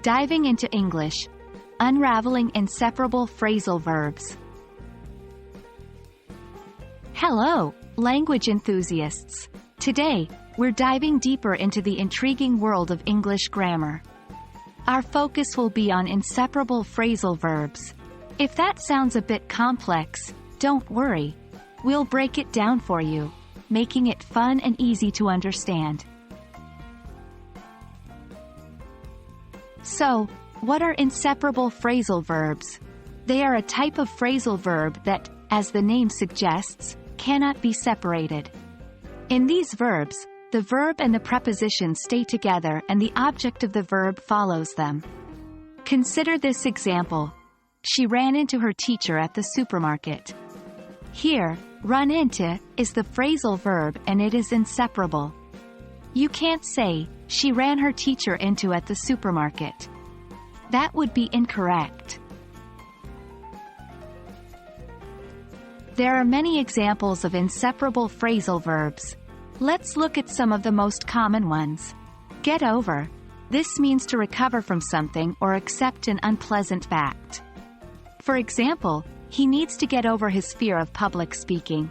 Diving into English. Unraveling Inseparable Phrasal Verbs. Hello, language enthusiasts. Today, we're diving deeper into the intriguing world of English grammar. Our focus will be on inseparable phrasal verbs. If that sounds a bit complex, don't worry. We'll break it down for you, making it fun and easy to understand. So, what are inseparable phrasal verbs? They are a type of phrasal verb that, as the name suggests, cannot be separated. In these verbs, the verb and the preposition stay together and the object of the verb follows them. Consider this example. She ran into her teacher at the supermarket. Here, run into is the phrasal verb and it is inseparable. You can't say, she ran her teacher into at the supermarket. That would be incorrect. There are many examples of inseparable phrasal verbs. Let's look at some of the most common ones. Get over. This means to recover from something or accept an unpleasant fact. For example, he needs to get over his fear of public speaking.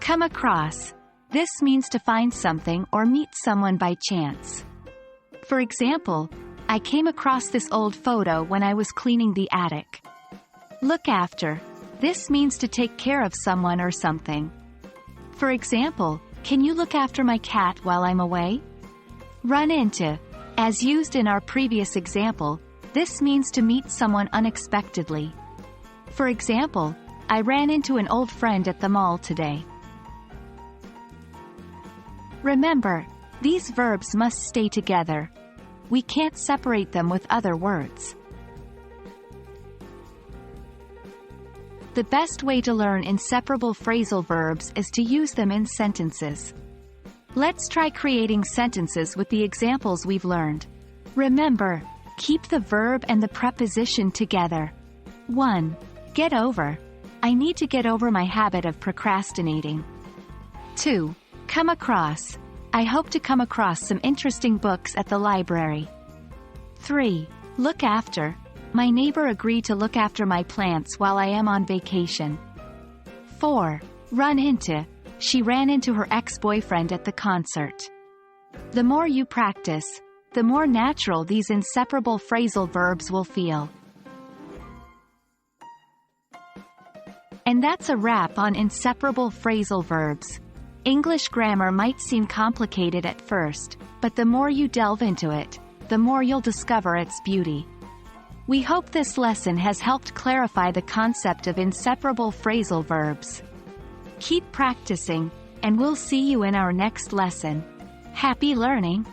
Come across. This means to find something or meet someone by chance. For example, I came across this old photo when I was cleaning the attic. Look after. This means to take care of someone or something. For example, can you look after my cat while I'm away? Run into. As used in our previous example, this means to meet someone unexpectedly. For example, I ran into an old friend at the mall today. Remember, these verbs must stay together. We can't separate them with other words. The best way to learn inseparable phrasal verbs is to use them in sentences. Let's try creating sentences with the examples we've learned. Remember, keep the verb and the preposition together. 1. Get over. I need to get over my habit of procrastinating. 2. Come across. I hope to come across some interesting books at the library. 3. Look after. My neighbor agreed to look after my plants while I am on vacation. 4. Run into. She ran into her ex-boyfriend at the concert. The more you practice, the more natural these inseparable phrasal verbs will feel. And that's a wrap on inseparable phrasal verbs. English grammar might seem complicated at first, but the more you delve into it, the more you'll discover its beauty. We hope this lesson has helped clarify the concept of inseparable phrasal verbs. Keep practicing, and we'll see you in our next lesson. Happy learning!